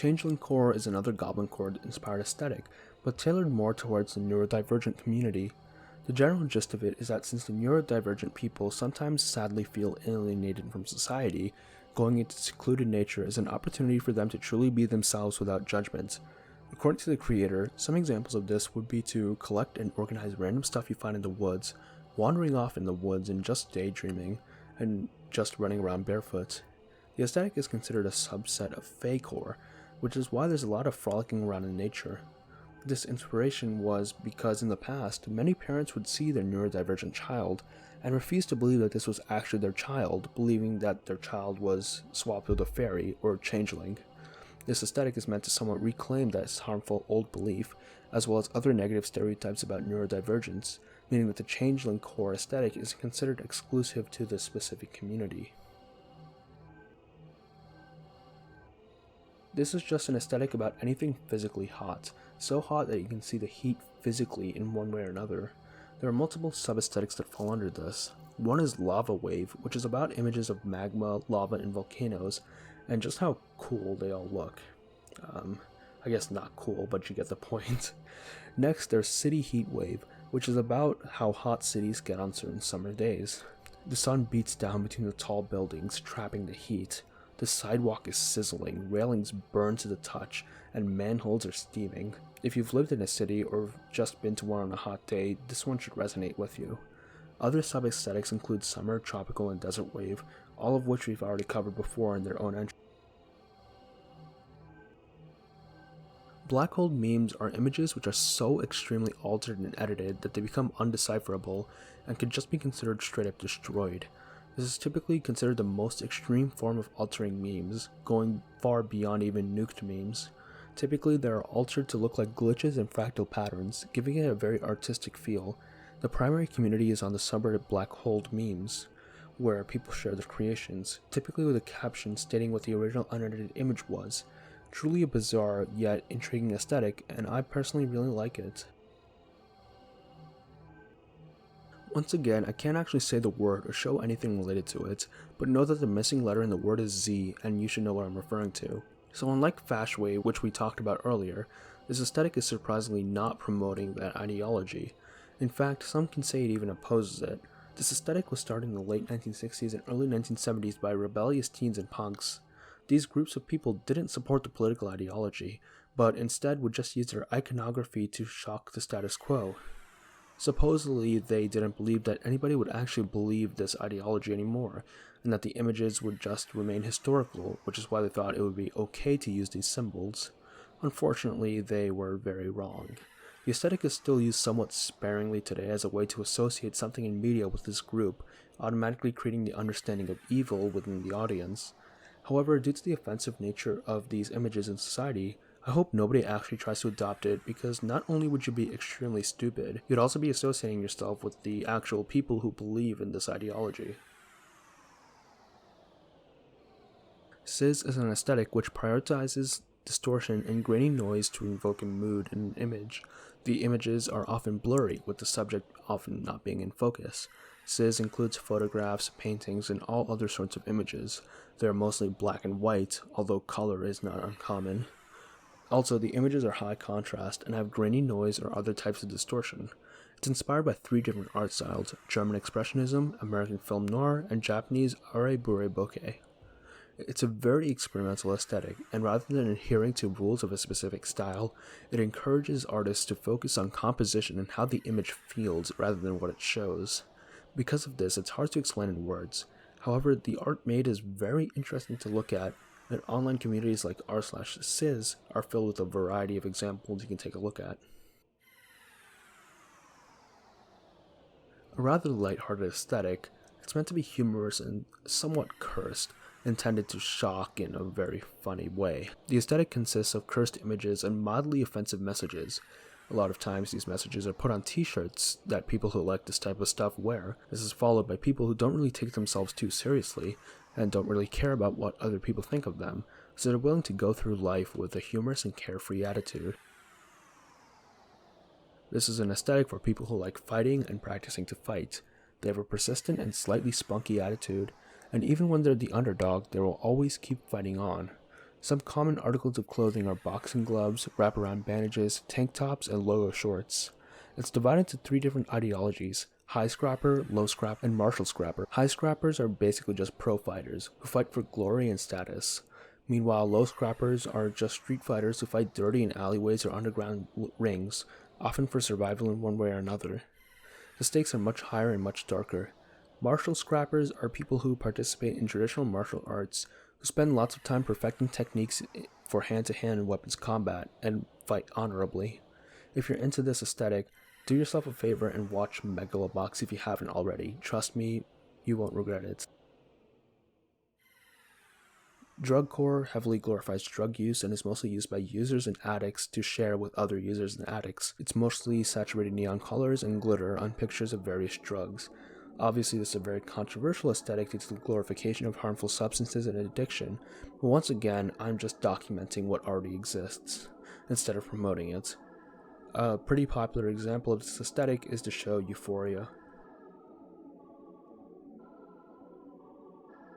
Changeling Core is another Goblin Core inspired aesthetic, but tailored more towards the neurodivergent community. The general gist of it is that since the neurodivergent people sometimes sadly feel alienated from society, going into secluded nature is an opportunity for them to truly be themselves without judgment. According to the creator, some examples of this would be to collect and organize random stuff you find in the woods, wandering off in the woods and just daydreaming, and just running around barefoot. The aesthetic is considered a subset of ᗩEᵽcore, which is why there's a lot of frolicking around in nature. This inspiration was because in the past, many parents would see their neurodivergent child and refuse to believe that this was actually their child, believing that their child was swapped with a fairy or changeling. This aesthetic is meant to somewhat reclaim that harmful old belief, as well as other negative stereotypes about neurodivergence, meaning that the changeling core aesthetic is considered exclusive to this specific community. This is just an aesthetic about anything physically hot, so hot that you can see the heat physically in one way or another. There are multiple sub-aesthetics that fall under this. One is Lava Wave, which is about images of magma, lava, and volcanoes, and just how cool they all look. I guess not cool, but you get the point. Next, there's City Heatwave, which is about how hot cities get on certain summer days. The sun beats down between the tall buildings, trapping the heat. The sidewalk is sizzling, railings burn to the touch, and manholes are steaming. If you've lived in a city or just been to one on a hot day, this one should resonate with you. Other sub-aesthetics include Summer, Tropical, and Desert Wave, all of which we've already covered before in their own entry. Black hole memes are images which are so extremely altered and edited that they become undecipherable and could just be considered straight up destroyed. This is typically considered the most extreme form of altering memes, going far beyond even nuked memes. Typically, they are altered to look like glitches and fractal patterns, giving it a very artistic feel. The primary community is on the subreddit Black Hole memes, where people share their creations, typically with a caption stating what the original unedited image was. Truly a bizarre yet intriguing aesthetic, and I personally really like it. Once again, I can't actually say the word or show anything related to it, but know that the missing letter in the word is Z, and you should know what I'm referring to. So unlike Fashwave, which we talked about earlier, this aesthetic is surprisingly not promoting that ideology. In fact, some can say it even opposes it. This aesthetic was started in the late 1960s and early 1970s by rebellious teens and punks. These groups of people didn't support the political ideology, but instead would just use their iconography to shock the status quo. Supposedly, they didn't believe that anybody would actually believe this ideology anymore, and that the images would just remain historical, which is why they thought it would be okay to use these symbols. Unfortunately, they were very wrong. The aesthetic is still used somewhat sparingly today as a way to associate something in media with this group, automatically creating the understanding of evil within the audience. However, due to the offensive nature of these images in society, I hope nobody actually tries to adopt it, because not only would you be extremely stupid, you'd also be associating yourself with the actual people who believe in this ideology. Sizz is an aesthetic which prioritizes distortion and grainy noise to invoke a mood in an image. The images are often blurry, with the subject often not being in focus. Sizz includes photographs, paintings, and all other sorts of images. They are mostly black and white, although color is not uncommon. Also, the images are high contrast and have grainy noise or other types of distortion. It's inspired by 3 different art styles: German Expressionism, American Film Noir, and Japanese Arebure Bokeh. It's a very experimental aesthetic, and rather than adhering to rules of a specific style, it encourages artists to focus on composition and how the image feels rather than what it shows. Because of this, it's hard to explain in words. However, the art made is very interesting to look at, and online communities like r/Sizz are filled with a variety of examples you can take a look at. A rather lighthearted aesthetic, it's meant to be humorous and somewhat cursed, intended to shock in a very funny way. The aesthetic consists of cursed images and mildly offensive messages. A lot of times these messages are put on t-shirts that people who like this type of stuff wear. This is followed by people who don't really take themselves too seriously and don't really care about what other people think of them, so they're willing to go through life with a humorous and carefree attitude. This is an aesthetic for people who like fighting and practicing to fight. They have a persistent and slightly spunky attitude, and even when they're the underdog, they will always keep fighting on. Some common articles of clothing are boxing gloves, wraparound bandages, tank tops, and logo shorts. It's divided into 3 different ideologies: high scrapper, low scrap, and martial scrapper. High scrappers are basically just pro fighters, who fight for glory and status. Meanwhile, low scrappers are just street fighters who fight dirty in alleyways or underground rings, often for survival in one way or another. The stakes are much higher and much darker. Martial scrappers are people who participate in traditional martial arts, who spend lots of time perfecting techniques for hand-to-hand and weapons combat, and fight honorably. If you're into this aesthetic, do yourself a favor and watch Megalobox if you haven't already. Trust me, you won't regret it. Drugcore heavily glorifies drug use and is mostly used by users and addicts to share with other users and addicts. It's mostly saturated neon colors and glitter on pictures of various drugs. Obviously, this is a very controversial aesthetic due to the glorification of harmful substances and addiction, but once again, I'm just documenting what already exists, instead of promoting it. A pretty popular example of this aesthetic is the show Euphoria.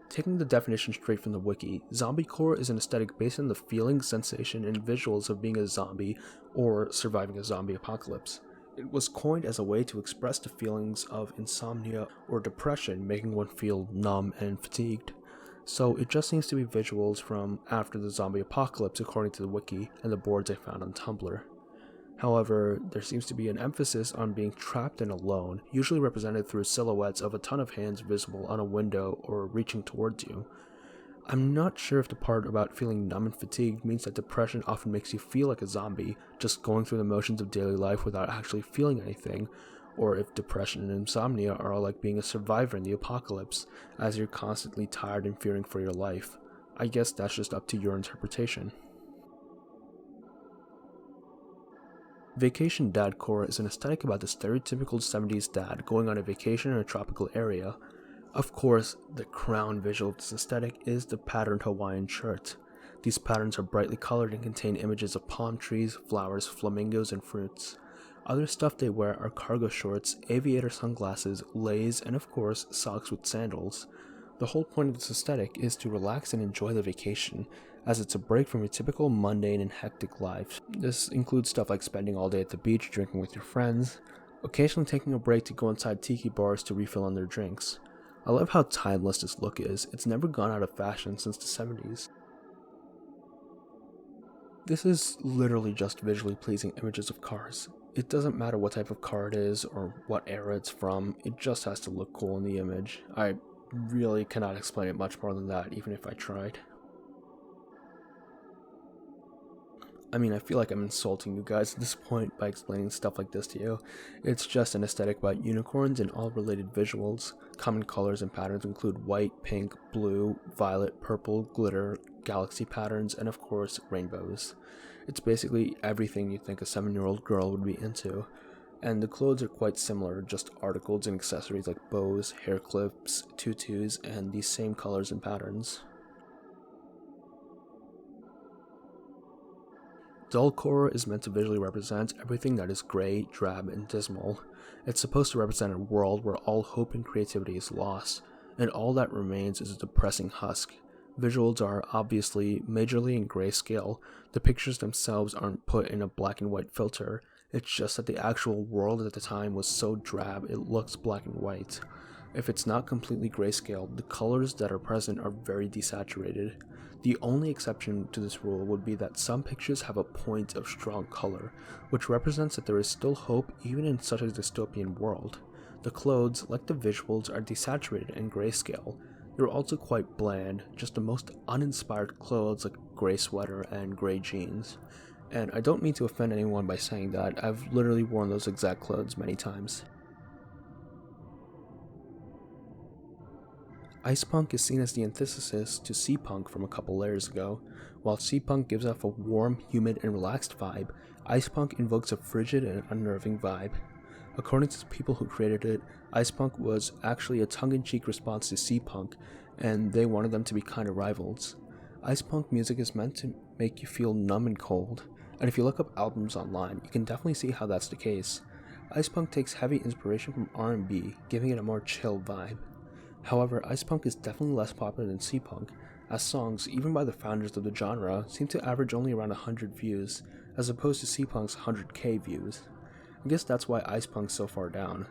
Taking the definition straight from the wiki, Zombiecore is an aesthetic based on the feeling, sensation, and visuals of being a zombie or surviving a zombie apocalypse. It was coined as a way to express the feelings of insomnia or depression, making one feel numb and fatigued. So it just seems to be visuals from after the zombie apocalypse according to the wiki and the boards I found on Tumblr. However, there seems to be an emphasis on being trapped and alone, usually represented through silhouettes of a ton of hands visible on a window or reaching towards you. I'm not sure if the part about feeling numb and fatigued means that depression often makes you feel like a zombie, just going through the motions of daily life without actually feeling anything, or if depression and insomnia are all like being a survivor in the apocalypse, as you're constantly tired and fearing for your life. I guess that's just up to your interpretation. Vacation Dadcore is an aesthetic about the stereotypical 70s dad going on a vacation in a tropical area. Of course, the crown visual of this aesthetic is the patterned Hawaiian shirt. These patterns are brightly colored and contain images of palm trees, flowers, flamingos, and fruits. Other stuff they wear are cargo shorts, aviator sunglasses, leis, and of course, socks with sandals. The whole point of this aesthetic is to relax and enjoy the vacation, as it's a break from your typical mundane and hectic life. This includes stuff like spending all day at the beach drinking with your friends, occasionally taking a break to go inside tiki bars to refill on their drinks. I love how timeless this look is. It's never gone out of fashion since the 70s. This is literally just visually pleasing images of cars. It doesn't matter what type of car it is or what era it's from, it just has to look cool in the image. I really cannot explain it much more than that, even if I tried. I mean, I feel like I'm insulting you guys at this point by explaining stuff like this to you. It's just an aesthetic about unicorns and all related visuals. Common colors and patterns include white, pink, blue, violet, purple, glitter, galaxy patterns, and of course, rainbows. It's basically everything you think a 7-year-old girl would be into. And the clothes are quite similar, just articles and accessories like bows, hair clips, tutus, and these same colors and patterns. Dullcore is meant to visually represent everything that is gray, drab, and dismal. It's supposed to represent a world where all hope and creativity is lost, and all that remains is a depressing husk. Visuals are obviously majorly in grayscale. The pictures themselves aren't put in a black and white filter. It's just that the actual world at the time was so drab it looks black and white. If it's not completely grayscale, the colors that are present are very desaturated. The only exception to this rule would be that some pictures have a point of strong color, which represents that there is still hope even in such a dystopian world. The clothes, like the visuals, are desaturated and grayscale. They're also quite bland, just the most uninspired clothes like a gray sweater and gray jeans. And I don't mean to offend anyone by saying that, I've literally worn those exact clothes many times. Icepunk is seen as the antithesis to Seapunk from a couple layers ago. While Seapunk gives off a warm, humid, and relaxed vibe, Icepunk invokes a frigid and unnerving vibe. According to the people who created it, Icepunk was actually a tongue-in-cheek response to Seapunk, and they wanted them to be kind of rivals. Icepunk music is meant to make you feel numb and cold, and if you look up albums online, you can definitely see how that's the case. Icepunk takes heavy inspiration from R&B, giving it a more chill vibe. However, Icepunk is definitely less popular than Seapunk, as songs, even by the founders of the genre, seem to average only around 100 views, as opposed to Cpunk's 100k views. I guess that's why Icepunk's so far down.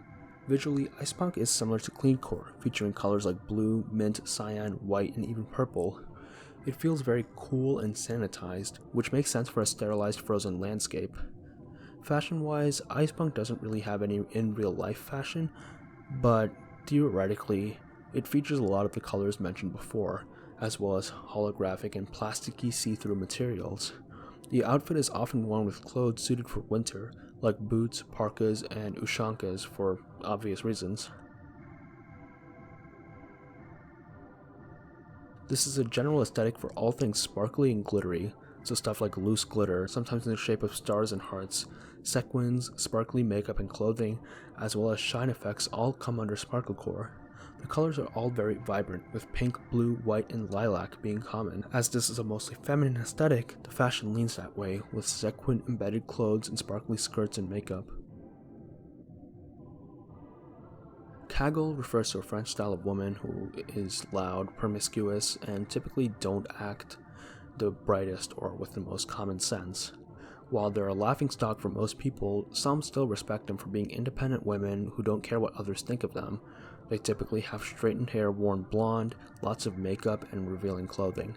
Visually, Icepunk is similar to Cleancore, featuring colors like blue, mint, cyan, white, and even purple. It feels very cool and sanitized, which makes sense for a sterilized frozen landscape. Fashion-wise, Icepunk doesn't really have any in real-life fashion, but theoretically, it features a lot of the colors mentioned before, as well as holographic and plasticky see-through materials. The outfit is often worn with clothes suited for winter, like boots, parkas, and ushankas for obvious reasons. This is a general aesthetic for all things sparkly and glittery, so stuff like loose glitter, sometimes in the shape of stars and hearts, sequins, sparkly makeup and clothing, as well as shine effects all come under Sparklecore. The colors are all very vibrant, with pink, blue, white, and lilac being common. As this is a mostly feminine aesthetic, the fashion leans that way, with sequin embedded clothes and sparkly skirts and makeup. Cagole refers to a French style of woman who is loud, promiscuous, and typically don't act the brightest or with the most common sense. While they're a laughingstock for most people, some still respect them for being independent women who don't care what others think of them. They typically have straightened hair worn blonde, lots of makeup, and revealing clothing.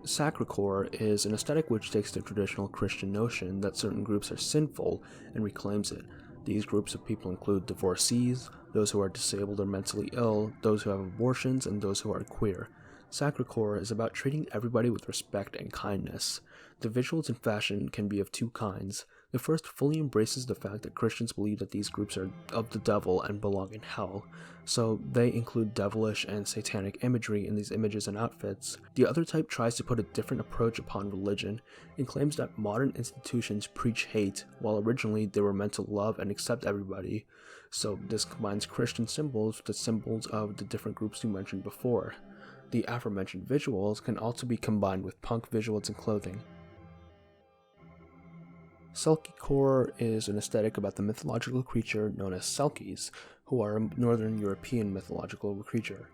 Sacrecore is an aesthetic which takes the traditional Christian notion that certain groups are sinful and reclaims it. These groups of people include divorcees, those who are disabled or mentally ill, those who have abortions, and those who are queer. Sacrecore is about treating everybody with respect and kindness. The visuals and fashion can be of two kinds. The first fully embraces the fact that Christians believe that these groups are of the devil and belong in hell, so they include devilish and satanic imagery in these images and outfits. The other type tries to put a different approach upon religion and claims that modern institutions preach hate, while originally they were meant to love and accept everybody. So this combines Christian symbols with the symbols of the different groups we mentioned before. The aforementioned visuals can also be combined with punk visuals and clothing. Selkiecore is an aesthetic about the mythological creature known as Selkies, who are a northern European mythological creature.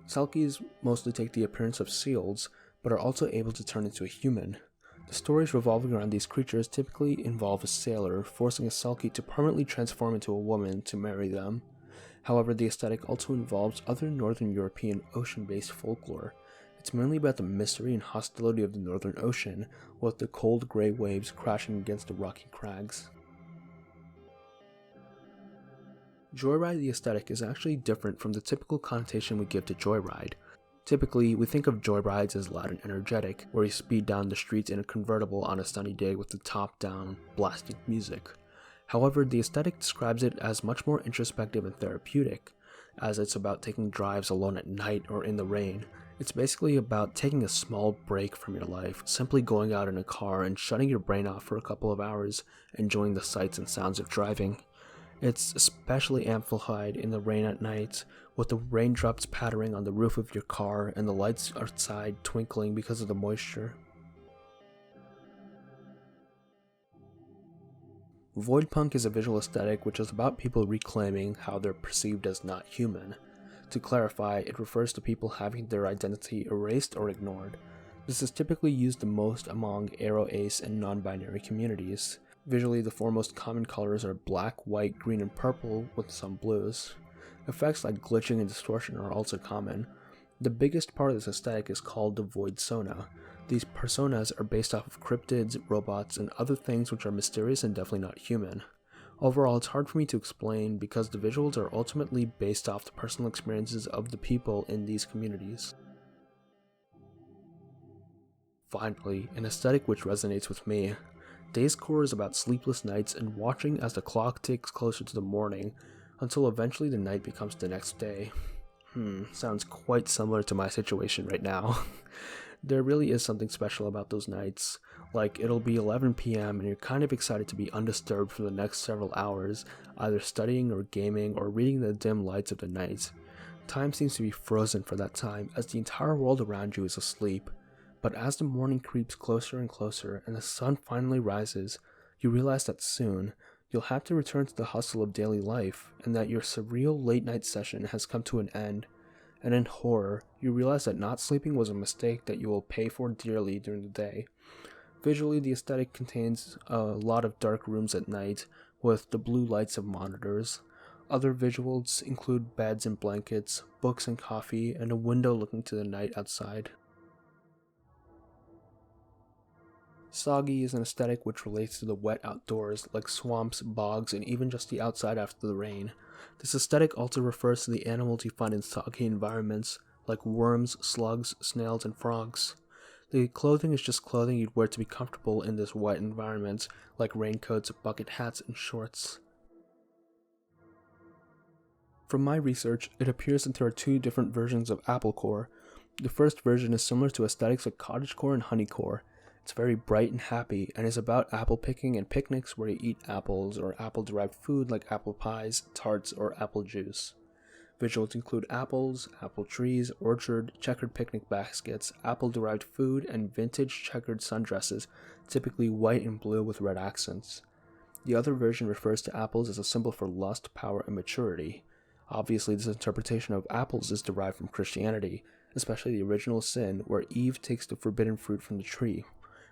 Selkies mostly take the appearance of seals, but are also able to turn into a human. The stories revolving around these creatures typically involve a sailor forcing a Selkie to permanently transform into a woman to marry them. However, the aesthetic also involves other northern European ocean-based folklore. It's mainly about the mystery and hostility of the Northern Ocean, with the cold grey waves crashing against the rocky crags. Joyride the aesthetic is actually different from the typical connotation we give to Joyride. Typically, we think of joyrides as loud and energetic, where you speed down the streets in a convertible on a sunny day with the top down, blasting music. However, the aesthetic describes it as much more introspective and therapeutic, as it's about taking drives alone at night or in the rain. It's basically about taking a small break from your life, simply going out in a car and shutting your brain off for a couple of hours, enjoying the sights and sounds of driving. It's especially amplified in the rain at night, with the raindrops pattering on the roof of your car and the lights outside twinkling because of the moisture. Voidpunk is a visual aesthetic which is about people reclaiming how they're perceived as not human. To clarify, it refers to people having their identity erased or ignored. This is typically used the most among Aero, Ace, and non-binary communities. Visually, the four most common colors are black, white, green, and purple, with some blues. Effects like glitching and distortion are also common. The biggest part of this aesthetic is called the void sona. These personas are based off of cryptids, robots, and other things which are mysterious and definitely not human. Overall, it's hard for me to explain because the visuals are ultimately based off the personal experiences of the people in these communities. Finally, an aesthetic which resonates with me. Dayscore is about sleepless nights and watching as the clock ticks closer to the morning, until eventually the night becomes the next day. Sounds quite similar to my situation right now. There really is something special about those nights. Like, it'll be 11 p.m. and you're kind of excited to be undisturbed for the next several hours, either studying or gaming or reading the dim lights of the night. Time seems to be frozen for that time, as the entire world around you is asleep. But as the morning creeps closer and closer and the sun finally rises, you realize that soon, you'll have to return to the hustle of daily life, and that your surreal late-night session has come to an end. And in horror, you realize that not sleeping was a mistake that you will pay for dearly during the day. Visually, the aesthetic contains a lot of dark rooms at night, with the blue lights of monitors. Other visuals include beds and blankets, books and coffee, and a window looking to the night outside. Soggy is an aesthetic which relates to the wet outdoors, like swamps, bogs, and even just the outside after the rain. This aesthetic also refers to the animals you find in soggy environments, like worms, slugs, snails, and frogs. The clothing is just clothing you'd wear to be comfortable in this wet environment, like raincoats, bucket hats, and shorts. From my research, it appears that there are two different versions of Applecore. The first version is similar to aesthetics like Cottagecore and Honeycore. It's very bright and happy, and is about apple picking and picnics where you eat apples or apple-derived food like apple pies, tarts, or apple juice. Visuals include apples, apple trees, orchard, checkered picnic baskets, apple-derived food, and vintage checkered sundresses, typically white and blue with red accents. The other version refers to apples as a symbol for lust, power, and maturity. Obviously, this interpretation of apples is derived from Christianity, especially the original sin, where Eve takes the forbidden fruit from the tree.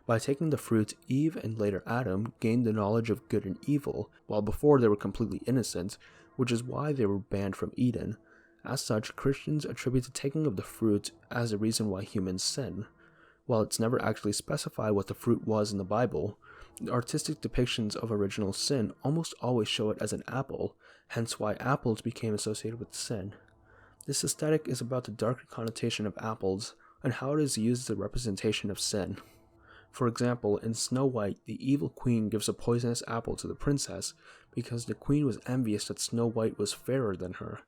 By taking the fruit, Eve and later Adam gained the knowledge of good and evil, while before they were completely innocent, which is why they were banned from Eden. As such, Christians attribute the taking of the fruit as a reason why humans sin. While it's never actually specified what the fruit was in the Bible, the artistic depictions of original sin almost always show it as an apple, hence why apples became associated with sin. This aesthetic is about the darker connotation of apples and how it is used as a representation of sin. For example, in Snow White, the evil queen gives a poisonous apple to the princess because the queen was envious that Snow White was fairer than her.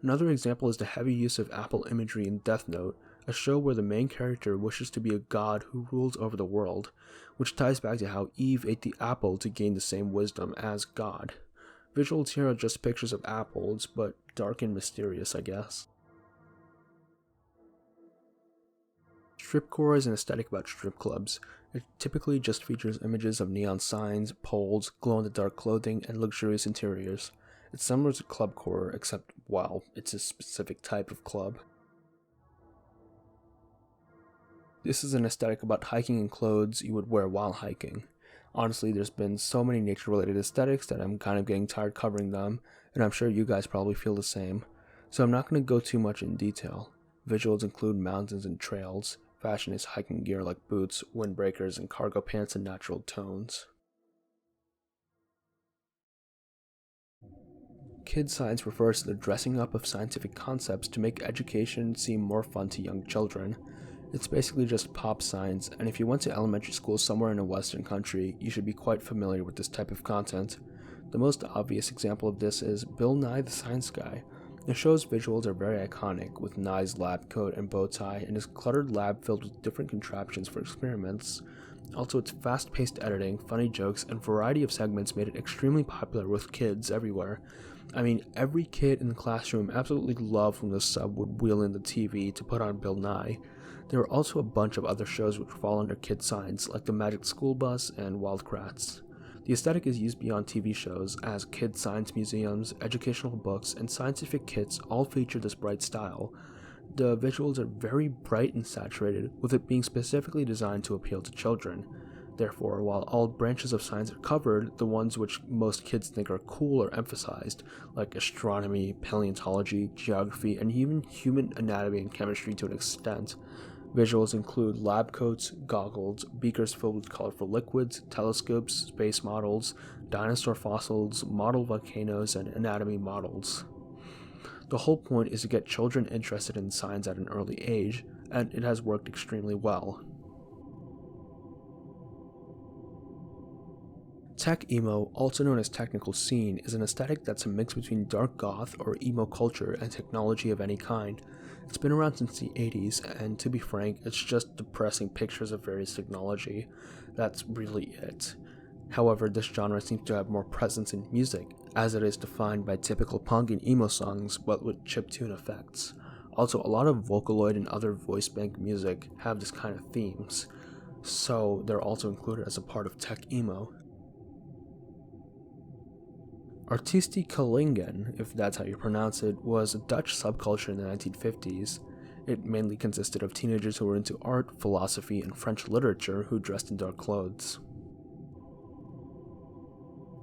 Another example is the heavy use of apple imagery in Death Note, a show where the main character wishes to be a god who rules over the world, which ties back to how Eve ate the apple to gain the same wisdom as God. Visuals here are just pictures of apples, but dark and mysterious, I guess. Stripcore is an aesthetic about strip clubs. It typically just features images of neon signs, poles, glow-in-the-dark clothing, and luxurious interiors. It's similar to clubcore, except, well, it's a specific type of club. This is an aesthetic about hiking in clothes you would wear while hiking. Honestly, there's been so many nature-related aesthetics that I'm kind of getting tired covering them, and I'm sure you guys probably feel the same. So I'm not going to go too much in detail. Visuals include mountains and trails. Fashion is hiking gear like boots, windbreakers, and cargo pants in natural tones. Kid science refers to the dressing up of scientific concepts to make education seem more fun to young children. It's basically just pop science, and if you went to elementary school somewhere in a Western country, you should be quite familiar with this type of content. The most obvious example of this is Bill Nye the Science Guy. The show's visuals are very iconic, with Nye's lab coat and bow tie and his cluttered lab filled with different contraptions for experiments. Also, its fast-paced editing, funny jokes, and variety of segments made it extremely popular with kids everywhere. I mean, every kid in the classroom absolutely loved when the sub would wheel in the TV to put on Bill Nye. There were also a bunch of other shows which fall under kid science, like The Magic School Bus and Wildcrats. The aesthetic is used beyond TV shows, as kid science museums, educational books, and scientific kits all feature this bright style. The visuals are very bright and saturated, with it being specifically designed to appeal to children. Therefore, while all branches of science are covered, the ones which most kids think are cool are emphasized, like astronomy, paleontology, geography, and even human anatomy and chemistry to an extent. Visuals include lab coats, goggles, beakers filled with colorful liquids, telescopes, space models, dinosaur fossils, model volcanoes, and anatomy models. The whole point is to get children interested in science at an early age, and it has worked extremely well. Tech emo, also known as technical scene, is an aesthetic that's a mix between dark goth or emo culture and technology of any kind. It's been around since the 80s, and to be frank, it's just depressing pictures of various technology. That's really it. However, this genre seems to have more presence in music, as it is defined by typical punk and emo songs, but with chiptune effects. Also, a lot of Vocaloid and other voice bank music have this kind of themes, so they're also included as a part of tech emo. Artistikelingen, if that's how you pronounce it, was a Dutch subculture in the 1950s. It mainly consisted of teenagers who were into art, philosophy, and French literature who dressed in dark clothes.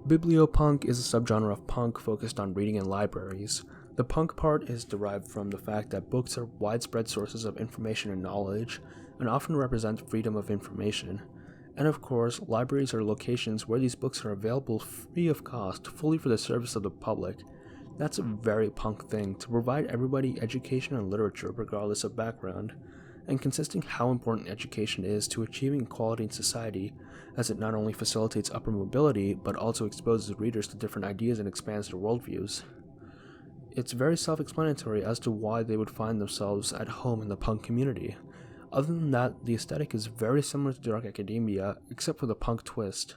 Bibliopunk is a subgenre of punk focused on reading in libraries. The punk part is derived from the fact that books are widespread sources of information and knowledge, and often represent freedom of information. And of course, libraries are locations where these books are available free of cost, fully for the service of the public. That's a very punk thing, to provide everybody education and literature regardless of background, and consisting how important education is to achieving equality in society, as it not only facilitates upper mobility, but also exposes readers to different ideas and expands their worldviews. It's very self-explanatory as to why they would find themselves at home in the punk community. Other than that, the aesthetic is very similar to dark academia, except for the punk twist.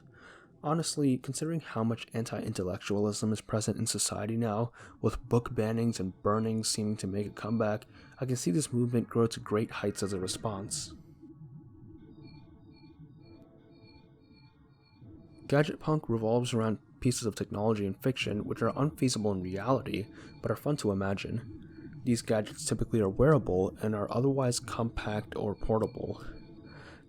Honestly, considering how much anti-intellectualism is present in society now, with book bannings and burnings seeming to make a comeback, I can see this movement grow to great heights as a response. Gadgetpunk revolves around pieces of technology and fiction which are unfeasible in reality, but are fun to imagine. These gadgets typically are wearable and are otherwise compact or portable.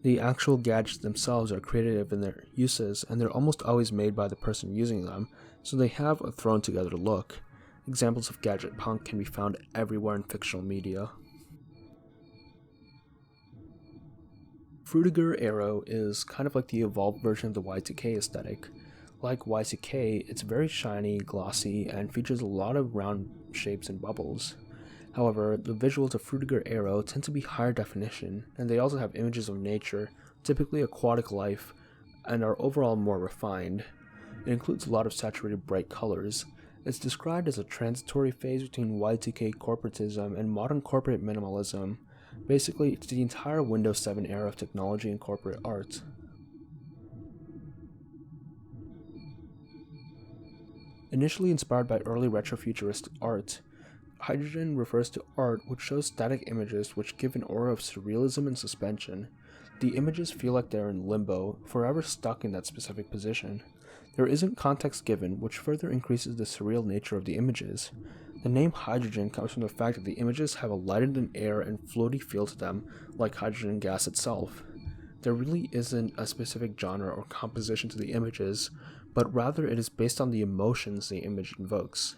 The actual gadgets themselves are creative in their uses, and they're almost always made by the person using them, so they have a thrown together look. Examples of Gadgetpunk can be found everywhere in fictional media. Frutiger Aero is kind of like the evolved version of the Y2K aesthetic. Like Y2K, it's very shiny, glossy, and features a lot of round shapes and bubbles. However, the visuals of Frutiger Aero tend to be higher definition, and they also have images of nature, typically aquatic life, and are overall more refined. It includes a lot of saturated bright colors. It's described as a transitory phase between Y2K corporatism and modern corporate minimalism. Basically, it's the entire Windows 7 era of technology and corporate art. Initially inspired by early retrofuturist art, hydrogen refers to art which shows static images which give an aura of surrealism and suspension. The images feel like they're in limbo, forever stuck in that specific position. There isn't context given, which further increases the surreal nature of the images. The name hydrogen comes from the fact that the images have a lighted in air and floaty feel to them, like hydrogen gas itself. There really isn't a specific genre or composition to the images, but rather it is based on the emotions the image invokes.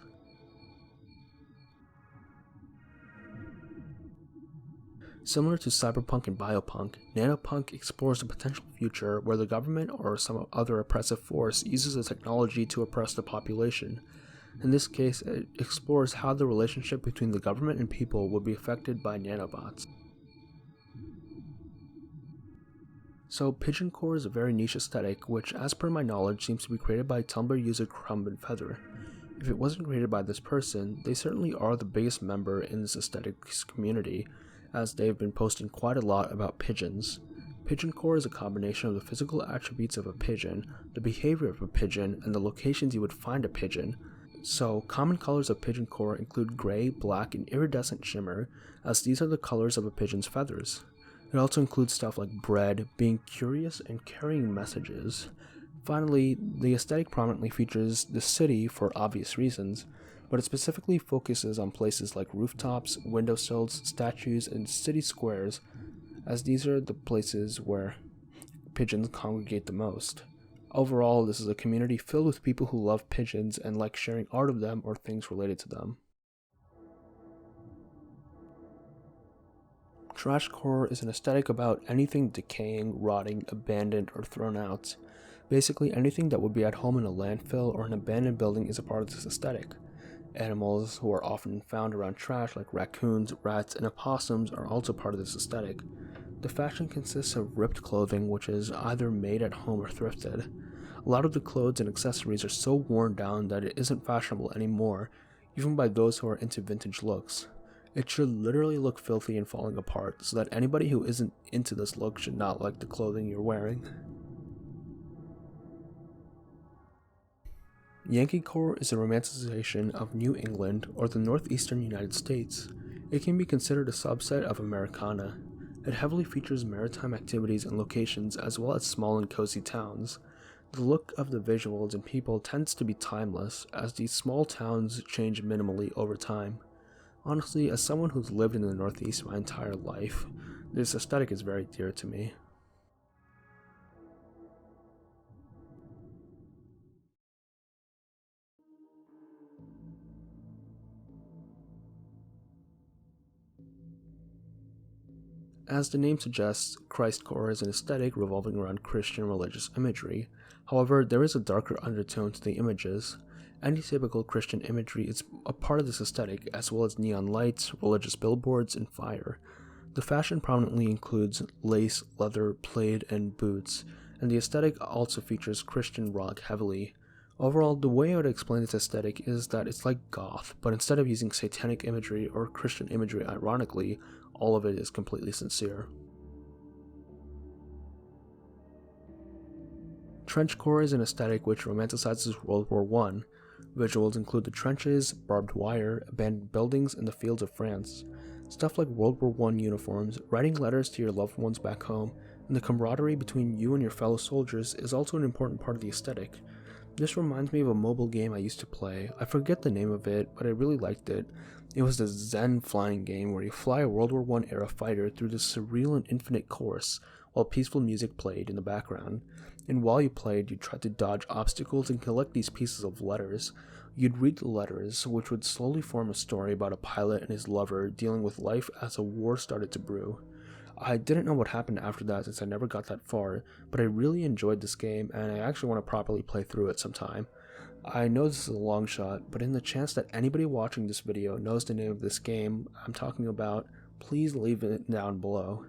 Similar to cyberpunk and biopunk, nanopunk explores a potential future where the government or some other oppressive force uses the technology to oppress the population. In this case, it explores how the relationship between the government and people would be affected by nanobots. So Pigeoncore is a very niche aesthetic which, as per my knowledge, seems to be created by Tumblr user Crumb and Feather. If it wasn't created by this person, they certainly are the biggest member in this aesthetics community, as they've been posting quite a lot about pigeons. Pigeoncore is a combination of the physical attributes of a pigeon, the behavior of a pigeon, and the locations you would find a pigeon. So, common colors of Pigeoncore include gray, black, and iridescent shimmer, as these are the colors of a pigeon's feathers. It also includes stuff like bread, being curious, and carrying messages. Finally, the aesthetic prominently features the city for obvious reasons, but it specifically focuses on places like rooftops, windowsills, statues, and city squares, as these are the places where pigeons congregate the most. Overall, this is a community filled with people who love pigeons and like sharing art of them or things related to them. Trashcore is an aesthetic about anything decaying, rotting, abandoned, or thrown out. Basically, anything that would be at home in a landfill or an abandoned building is a part of this aesthetic. Animals who are often found around trash like raccoons, rats, and opossums are also part of this aesthetic. The fashion consists of ripped clothing which is either made at home or thrifted. A lot of the clothes and accessories are so worn down that it isn't fashionable anymore, even by those who are into vintage looks. It should literally look filthy and falling apart, so that anybody who isn't into this look should not like the clothing you're wearing. Monkeycore is a romanticization of New England or the northeastern United States. It can be considered a subset of Americana. It heavily features maritime activities and locations as well as small and cozy towns. The look of the visuals and people tends to be timeless, as these small towns change minimally over time. Honestly, as someone who's lived in the Northeast my entire life, this aesthetic is very dear to me. As the name suggests, Christcore is an aesthetic revolving around Christian religious imagery. However, there is a darker undertone to the images. Any typical Christian imagery is a part of this aesthetic, as well as neon lights, religious billboards, and fire. The fashion prominently includes lace, leather, plaid, and boots, and the aesthetic also features Christian rock heavily. Overall, the way I would explain this aesthetic is that it's like goth, but instead of using satanic imagery or Christian imagery ironically, all of it is completely sincere. Trenchcore is an aesthetic which romanticizes World War I. Visuals include the trenches, barbed wire, abandoned buildings, and the fields of France. Stuff like World War I uniforms, writing letters to your loved ones back home, and the camaraderie between you and your fellow soldiers is also an important part of the aesthetic. This reminds me of a mobile game I used to play. I forget the name of it, but I really liked it. It was the Zen flying game where you fly a World War I era fighter through this surreal and infinite course while peaceful music played in the background. And while you played, you tried to dodge obstacles and collect these pieces of letters. You'd read the letters, which would slowly form a story about a pilot and his lover dealing with life as a war started to brew. I didn't know what happened after that since I never got that far, but I really enjoyed this game and I actually want to properly play through it sometime. I know this is a long shot, but in the chance that anybody watching this video knows the name of this game I'm talking about, please leave it down below.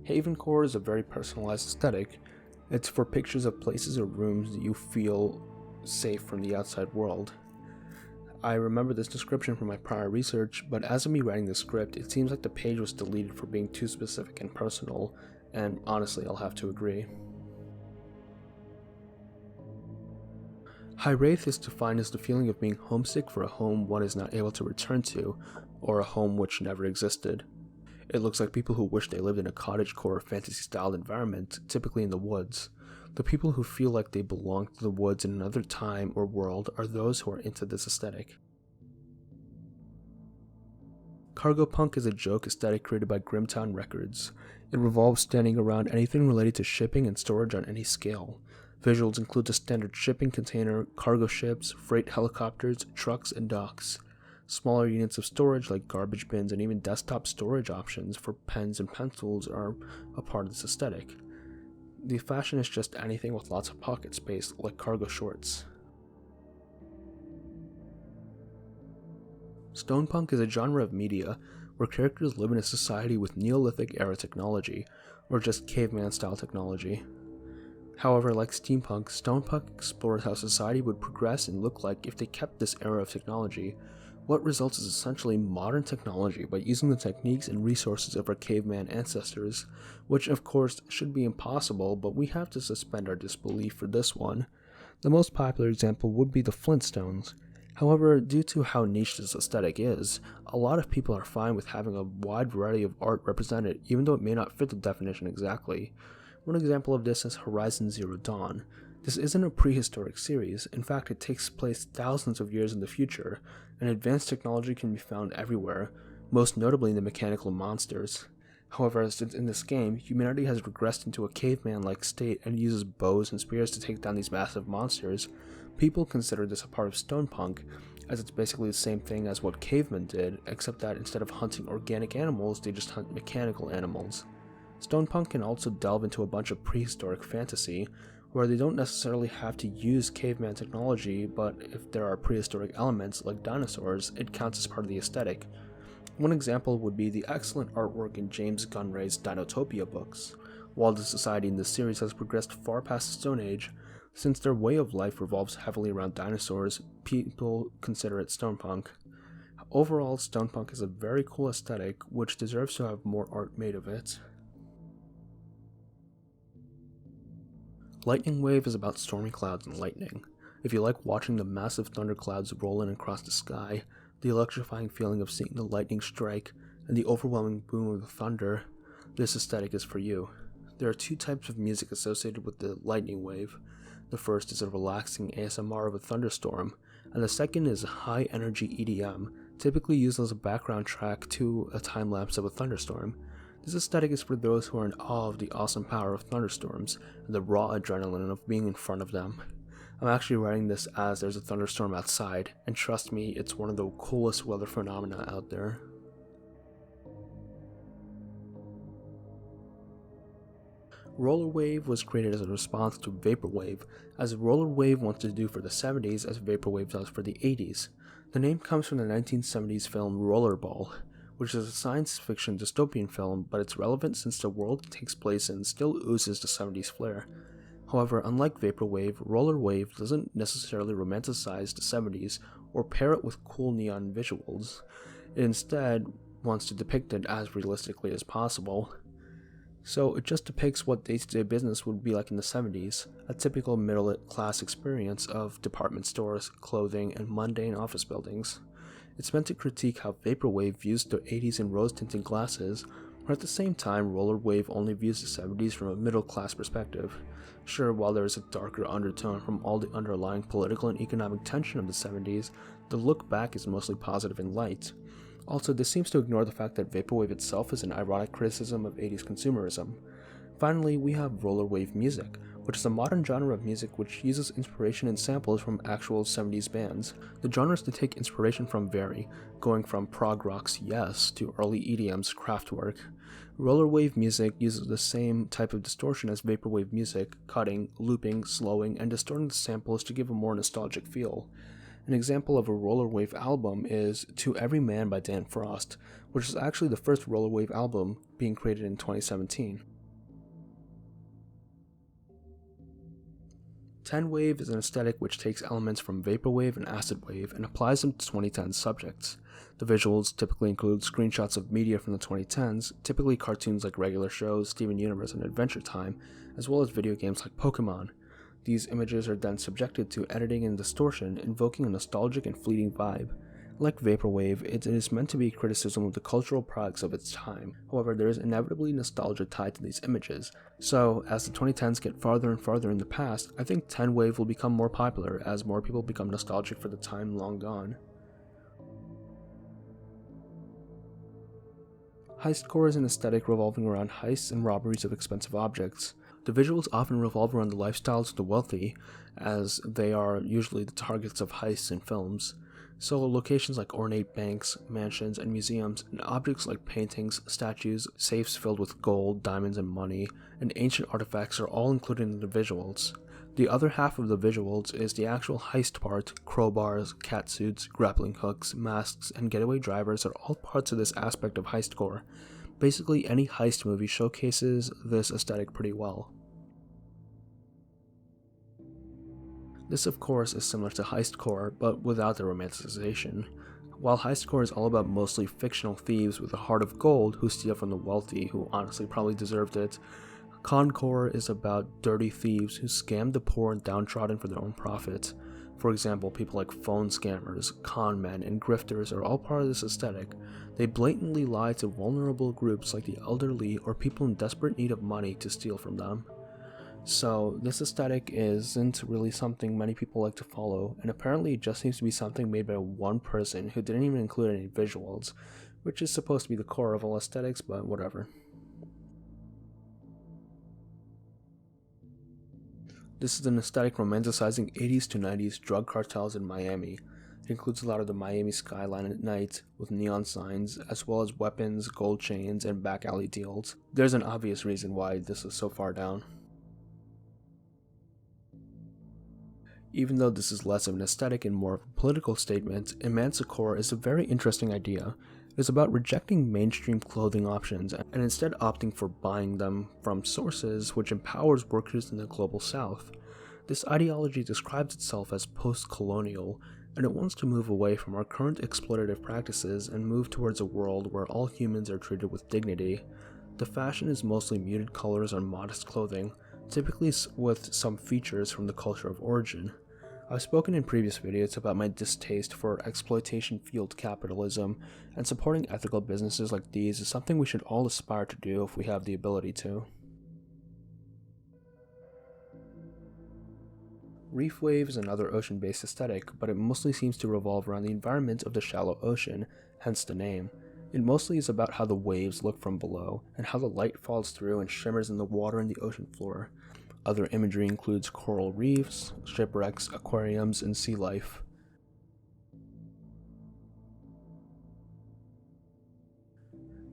Havencore is a very personalized aesthetic. It's for pictures of places or rooms that you feel safe from the outside world. I remember this description from my prior research, but as of me writing the script, it seems like the page was deleted for being too specific and personal, and honestly I'll have to agree. High Wraith is defined as the feeling of being homesick for a home one is not able to return to, or a home which never existed. It looks like people who wish they lived in a cottagecore fantasy-styled environment, typically in the woods. The people who feel like they belong to the woods in another time or world are those who are into this aesthetic. Cargopunk is a joke aesthetic created by Grimtown Records. It revolves standing around anything related to shipping and storage on any scale. Visuals include the standard shipping container, cargo ships, freight helicopters, trucks, and docks. Smaller units of storage like garbage bins and even desktop storage options for pens and pencils are a part of this aesthetic. The fashion is just anything with lots of pocket space, like cargo shorts. Stonepunk is a genre of media where characters live in a society with Neolithic era technology, or just caveman style technology. However, like steampunk, Stonepunk explores how society would progress and look like if they kept this era of technology. What results is essentially modern technology by using the techniques and resources of our caveman ancestors, which of course should be impossible, but we have to suspend our disbelief for this one. The most popular example would be the Flintstones. However, due to how niche this aesthetic is, a lot of people are fine with having a wide variety of art represented, even though it may not fit the definition exactly. One example of this is Horizon Zero Dawn. This isn't a prehistoric series, in fact it takes place thousands of years in the future, and advanced technology can be found everywhere, most notably in the mechanical monsters. However, since in this game, humanity has regressed into a caveman-like state and uses bows and spears to take down these massive monsters, people consider this a part of Stonepunk, as it's basically the same thing as what cavemen did, except that instead of hunting organic animals, they just hunt mechanical animals. Stonepunk can also delve into a bunch of prehistoric fantasy, where they don't necessarily have to use caveman technology, but if there are prehistoric elements like dinosaurs, it counts as part of the aesthetic. One example would be the excellent artwork in James Gunray's Dinotopia books. While the society in this series has progressed far past the Stone Age, since their way of life revolves heavily around dinosaurs, people consider it Stonepunk. Overall, Stonepunk is a very cool aesthetic, which deserves to have more art made of it. Lightning Wave is about stormy clouds and lightning. If you like watching the massive thunderclouds roll in across the sky, the electrifying feeling of seeing the lightning strike, and the overwhelming boom of the thunder, this aesthetic is for you. There are two types of music associated with the lightning wave. The first is a relaxing ASMR of a thunderstorm, and the second is high energy EDM, typically used as a background track to a time lapse of a thunderstorm. This aesthetic is for those who are in awe of the awesome power of thunderstorms and the raw adrenaline of being in front of them. I'm actually writing this as there's a thunderstorm outside, and trust me, it's one of the coolest weather phenomena out there. Rollerwave was created as a response to Vaporwave, as Rollerwave wants to do for the 70s as Vaporwave does for the 80s. The name comes from the 1970s film Rollerball, which is a science fiction dystopian film, but it's relevant since the world it takes place in still oozes the 70s flair. However, unlike Vaporwave, Rollerwave doesn't necessarily romanticize the 70s or pair it with cool neon visuals. It instead wants to depict it as realistically as possible. So it just depicts what day-to-day business would be like in the 70s, a typical middle-class experience of department stores, clothing, and mundane office buildings. It's meant to critique how Vaporwave views the 80s in rose-tinted glasses, where at the same time Rollerwave only views the 70s from a middle-class perspective. Sure, while there is a darker undertone from all the underlying political and economic tension of the 70s, the look back is mostly positive and light. Also, this seems to ignore the fact that Vaporwave itself is an ironic criticism of 80s consumerism. Finally, we have Rollerwave music, which is a modern genre of music which uses inspiration and samples from actual 70s bands. The genres to take inspiration from vary, going from prog rock's Yes to early EDM's Kraftwerk. Rollerwave music uses the same type of distortion as Vaporwave music, cutting, looping, slowing, and distorting the samples to give a more nostalgic feel. An example of a Rollerwave album is To Every Man by Dan Frost, which is actually the first Rollerwave album being created in 2017. 10-Wave is an aesthetic which takes elements from Vaporwave and Acid Wave and applies them to 2010s subjects. The visuals typically include screenshots of media from the 2010s, typically cartoons like Regular Shows, Steven Universe, and Adventure Time, as well as video games like Pokemon. These images are then subjected to editing and distortion, invoking a nostalgic and fleeting vibe. Like Vaporwave, it is meant to be a criticism of the cultural products of its time. However, there is inevitably nostalgia tied to these images. So, as the 2010s get farther and farther in the past, I think 10-Wave will become more popular as more people become nostalgic for the time long gone. Heistcore is an aesthetic revolving around heists and robberies of expensive objects. The visuals often revolve around the lifestyles of the wealthy, as they are usually the targets of heists in films. So locations like ornate banks, mansions, and museums, and objects like paintings, statues, safes filled with gold, diamonds, and money, and ancient artifacts are all included in the visuals. The other half of the visuals is the actual heist part. Crowbars, catsuits, grappling hooks, masks, and getaway drivers are all parts of this aspect of Heistcore. Basically, any heist movie showcases this aesthetic pretty well. This, of course, is similar to Heistcore, but without the romanticization. While Heistcore is all about mostly fictional thieves with a heart of gold who steal from the wealthy, who honestly probably deserved it, Concore is about dirty thieves who scam the poor and downtrodden for their own profit. For example, people like phone scammers, con men, and grifters are all part of this aesthetic. They blatantly lie to vulnerable groups like the elderly or people in desperate need of money to steal from them. So this aesthetic isn't really something many people like to follow, and apparently it just seems to be something made by one person who didn't even include any visuals, which is supposed to be the core of all aesthetics, but whatever. This is an aesthetic romanticizing 80s to 90s drug cartels in Miami. It includes a lot of the Miami skyline at night, with neon signs, as well as weapons, gold chains, and back alley deals. There's an obvious reason why this is so far down. Even though this is less of an aesthetic and more of a political statement, Emancicore is a very interesting idea. It is about rejecting mainstream clothing options and instead opting for buying them from sources which empowers workers in the global south. This ideology describes itself as post-colonial, and it wants to move away from our current exploitative practices and move towards a world where all humans are treated with dignity. The fashion is mostly muted colors or modest clothing, typically with some features from the culture of origin. I've spoken in previous videos about my distaste for exploitation-fueled capitalism, and supporting ethical businesses like these is something we should all aspire to do if we have the ability to. Reef wave is another ocean-based aesthetic, but it mostly seems to revolve around the environment of the shallow ocean, hence the name. It mostly is about how the waves look from below, and how the light falls through and shimmers in the water and the ocean floor. Other imagery includes coral reefs, shipwrecks, aquariums, and sea life.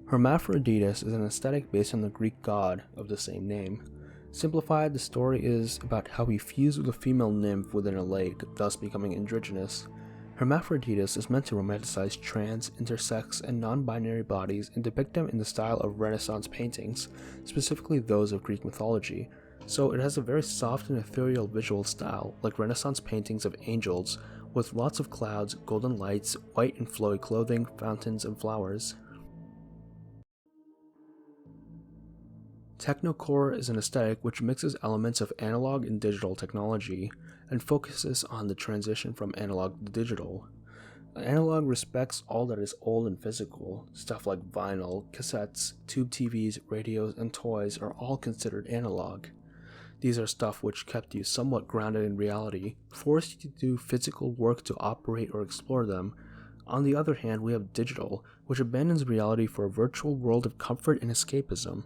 Hermaphroditus is an aesthetic based on the Greek god of the same name. Simplified, the story is about how he fused with a female nymph within a lake, thus becoming androgynous. Hermaphroditus is meant to romanticize trans, intersex, and non-binary bodies and depict them in the style of Renaissance paintings, specifically those of Greek mythology, so it has a very soft and ethereal visual style, like Renaissance paintings of angels, with lots of clouds, golden lights, white and flowy clothing, fountains, and flowers. Technocore is an aesthetic which mixes elements of analog and digital technology, and focuses on the transition from analog to digital. Analog respects all that is old and physical. Stuff like vinyl, cassettes, tube TVs, radios, and toys are all considered analog. These are stuff which kept you somewhat grounded in reality, forced you to do physical work to operate or explore them. On the other hand, we have digital, which abandons reality for a virtual world of comfort and escapism.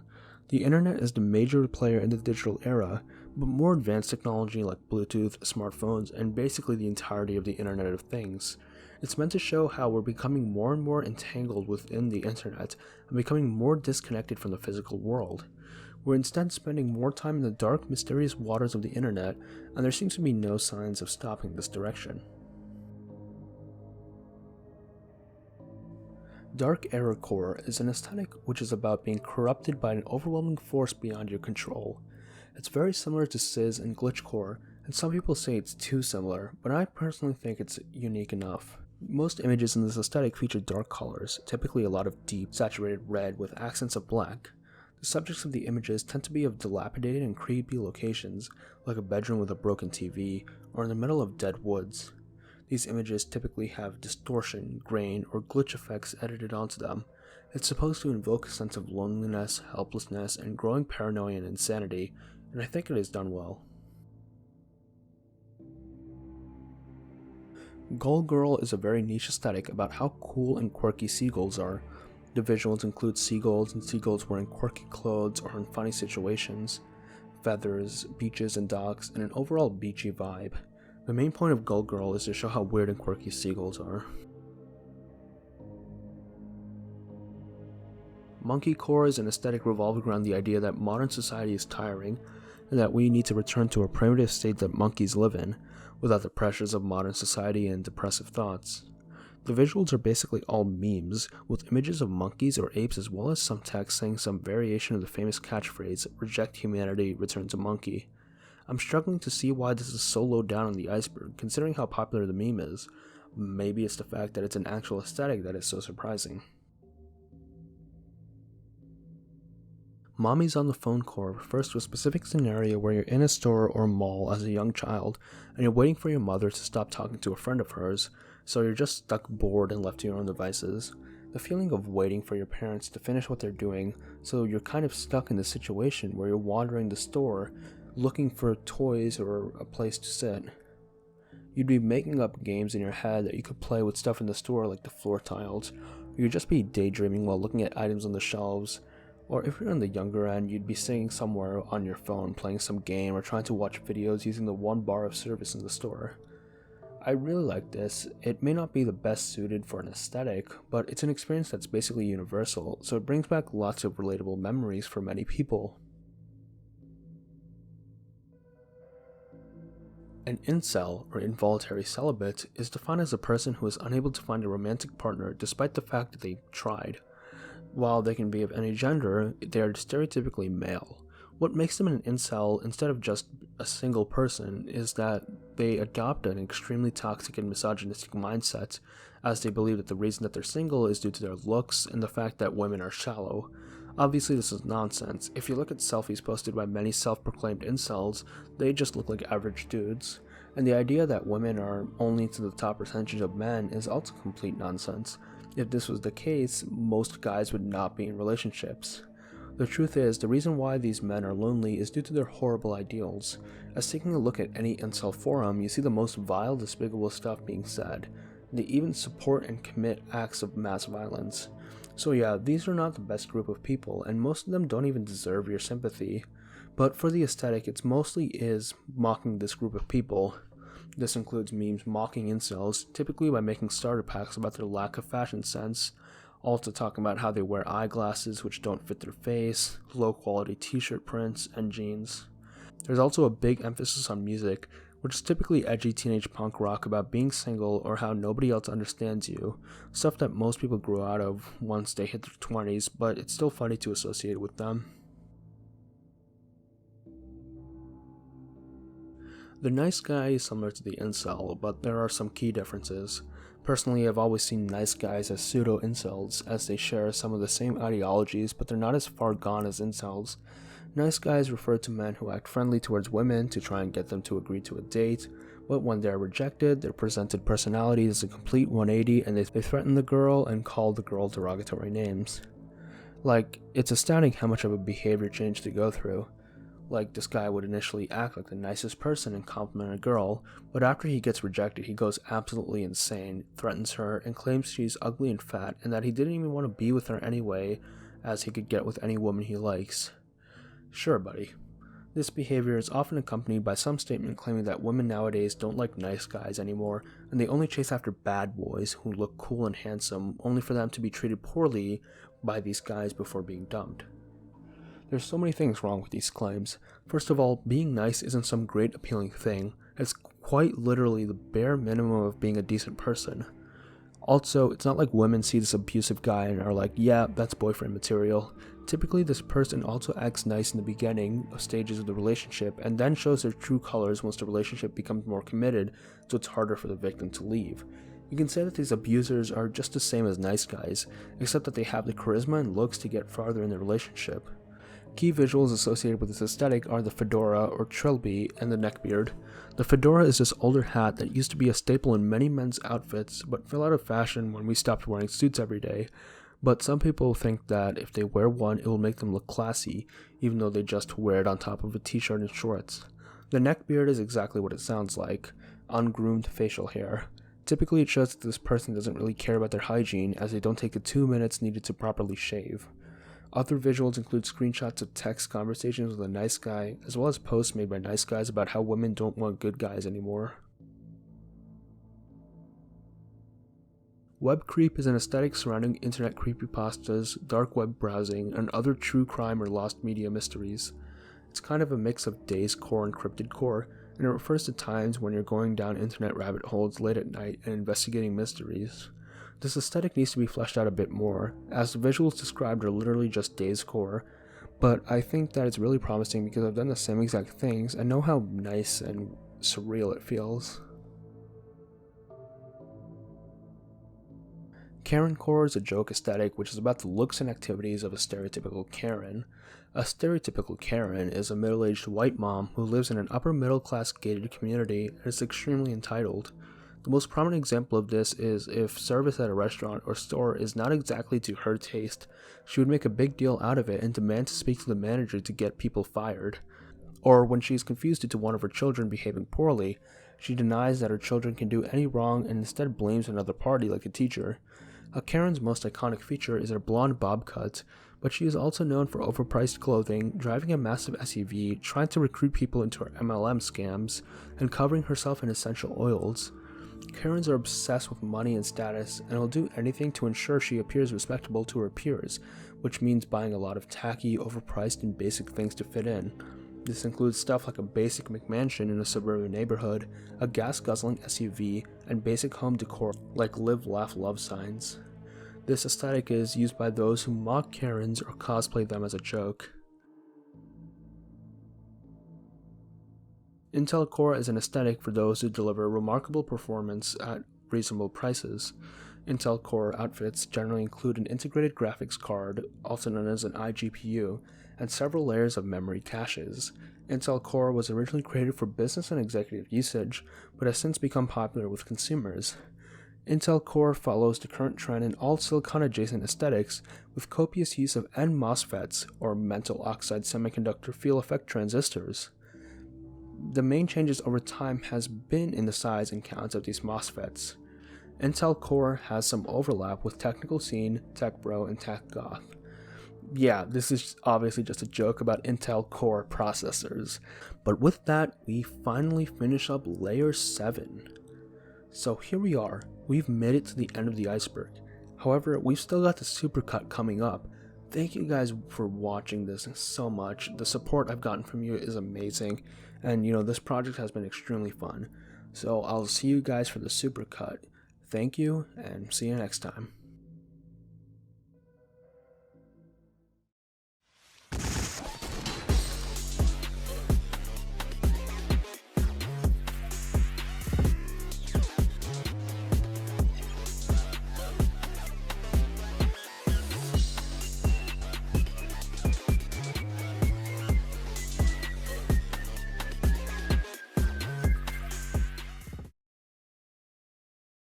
The internet is the major player in the digital era, but more advanced technology like Bluetooth, smartphones, and basically the entirety of the Internet of Things. It's meant to show how we're becoming more and more entangled within the internet and becoming more disconnected from the physical world. We're instead spending more time in the dark, mysterious waters of the internet, and there seems to be no signs of stopping this direction. Darkerrorcore is an aesthetic which is about being corrupted by an overwhelming force beyond your control. It's very similar to Cis and Glitchcore, and some people say it's too similar, but I personally think it's unique enough. Most images in this aesthetic feature dark colors, typically a lot of deep, saturated red with accents of black. The subjects of the images tend to be of dilapidated and creepy locations, like a bedroom with a broken TV, or in the middle of dead woods. These images typically have distortion, grain, or glitch effects edited onto them. It's supposed to invoke a sense of loneliness, helplessness, and growing paranoia and insanity, and I think it is done well. Gull Girl is a very niche aesthetic about how cool and quirky seagulls are. The visuals include seagulls and seagulls wearing quirky clothes or in funny situations, feathers, beaches and docks, and an overall beachy vibe. The main point of Gull Girl is to show how weird and quirky seagulls are. Monkeycore is an aesthetic revolving around the idea that modern society is tiring, and that we need to return to a primitive state that monkeys live in, without the pressures of modern society and depressive thoughts. The visuals are basically all memes, with images of monkeys or apes as well as some text saying some variation of the famous catchphrase, "Reject humanity, return to monkey." I'm struggling to see why this is so low down on the iceberg, considering how popular the meme is. Maybe it's the fact that it's an actual aesthetic that is so surprising. Mommy's on the Phone Core refers to a specific scenario where you're in a store or mall as a young child, and you're waiting for your mother to stop talking to a friend of hers, so you're just stuck bored and left to your own devices. The feeling of waiting for your parents to finish what they're doing, so you're kind of stuck in this situation where you're wandering the store, looking for toys or a place to sit. You'd be making up games in your head that you could play with stuff in the store like the floor tiles, or you'd just be daydreaming while looking at items on the shelves, or if you're on the younger end, you'd be sitting somewhere on your phone playing some game or trying to watch videos using the one bar of service in the store. I really like this. It may not be the best suited for an aesthetic, but it's an experience that's basically universal, so it brings back lots of relatable memories for many people. An incel, or involuntary celibate, is defined as a person who is unable to find a romantic partner despite the fact that they tried. While they can be of any gender, they are stereotypically male. What makes them an incel instead of just a single person is that they adopt an extremely toxic and misogynistic mindset, as they believe that the reason that they're single is due to their looks and the fact that women are shallow. Obviously this is nonsense. If you look at selfies posted by many self-proclaimed incels, they just look like average dudes. And the idea that women are only to the top percentage of men is also complete nonsense. If this was the case, most guys would not be in relationships. The truth is, the reason why these men are lonely is due to their horrible ideals. As taking a look at any incel forum, you see the most vile, despicable stuff being said. They even support and commit acts of mass violence. So yeah, these are not the best group of people, and most of them don't even deserve your sympathy. But for the aesthetic, it mostly is mocking this group of people. This includes memes mocking incels, typically by making starter packs about their lack of fashion sense, also talking about how they wear eyeglasses which don't fit their face, low quality t-shirt prints, and jeans. There's also a big emphasis on music, which is typically edgy teenage punk rock about being single or how nobody else understands you, stuff that most people grow out of once they hit their 20s, but it's still funny to associate with them. The nice guy is similar to the incel, but there are some key differences. Personally, I've always seen nice guys as pseudo-incels, as they share some of the same ideologies, but they're not as far gone as incels. Nice guys refer to men who act friendly towards women to try and get them to agree to a date, but when they're rejected, their presented personality is a complete 180 and they threaten the girl and call the girl derogatory names. Like, it's astounding how much of a behavior change they go through. Like, this guy would initially act like the nicest person and compliment a girl, but after he gets rejected, he goes absolutely insane, threatens her, and claims she's ugly and fat, and that he didn't even want to be with her anyway, as he could get with any woman he likes. Sure, buddy. This behavior is often accompanied by some statement claiming that women nowadays don't like nice guys anymore, and they only chase after bad boys who look cool and handsome, only for them to be treated poorly by these guys before being dumped. There's so many things wrong with these claims. First of all, being nice isn't some great appealing thing. It's quite literally the bare minimum of being a decent person. Also, it's not like women see this abusive guy and are like, yeah, that's boyfriend material. Typically, this person also acts nice in the beginning of stages of the relationship and then shows their true colors once the relationship becomes more committed, so it's harder for the victim to leave. You can say that these abusers are just the same as nice guys, except that they have the charisma and looks to get farther in the relationship. Key visuals associated with this aesthetic are the fedora or trilby and the neckbeard. The fedora is this older hat that used to be a staple in many men's outfits but fell out of fashion when we stopped wearing suits every day. But some people think that if they wear one, it will make them look classy, even though they just wear it on top of a t-shirt and shorts. The neckbeard is exactly what it sounds like, ungroomed facial hair. Typically it shows that this person doesn't really care about their hygiene, as they don't take the 2 minutes needed to properly shave. Other visuals include screenshots of text conversations with a nice guy, as well as posts made by nice guys about how women don't want good guys anymore. Web creep is an aesthetic surrounding internet creepypastas, dark web browsing, and other true crime or lost media mysteries. It's kind of a mix of Dayscore and cryptidcore, and it refers to times when you're going down internet rabbit holes late at night and investigating mysteries. This aesthetic needs to be fleshed out a bit more, as the visuals described are literally just Dayscore, but I think that it's really promising because I've done the same exact things and know how nice and surreal it feels. Karencore is a joke aesthetic which is about the looks and activities of a stereotypical Karen. A stereotypical Karen is a middle-aged white mom who lives in an upper-middle-class gated community and is extremely entitled. The most prominent example of this is if service at a restaurant or store is not exactly to her taste, she would make a big deal out of it and demand to speak to the manager to get people fired. Or when she is confused due to one of her children behaving poorly, she denies that her children can do any wrong and instead blames another party like a teacher. A Karen's most iconic feature is her blonde bob cut, but she is also known for overpriced clothing, driving a massive SUV, trying to recruit people into her MLM scams, and covering herself in essential oils. Karens are obsessed with money and status, and will do anything to ensure she appears respectable to her peers, which means buying a lot of tacky, overpriced, and basic things to fit in. This includes stuff like a basic McMansion in a suburban neighborhood, a gas-guzzling SUV, and basic home decor like live, laugh, love signs. This aesthetic is used by those who mock Karens or cosplay them as a joke. Intelcore is an aesthetic for those who deliver remarkable performance at reasonable prices. Intelcore outfits generally include an integrated graphics card, also known as an iGPU, and several layers of memory caches. Intelcore was originally created for business and executive usage, but has since become popular with consumers. Intelcore follows the current trend in all silicon-adjacent aesthetics with copious use of N-MOSFETs, or metal oxide semiconductor field effect transistors. The main changes over time has been in the size and counts of these MOSFETs. Intelcore has some overlap with Technical Scene, Tech Bro, and Tech Goth. Yeah, this is obviously just a joke about Intel Core processors. But with that, we finally finish up layer 7. So here we are, we've made it to the end of the iceberg. However, we've still got the supercut coming up. Thank you guys for watching this so much. The support I've gotten from you is amazing. And this project has been extremely fun. So I'll see you guys for the supercut. Thank you, and see you next time.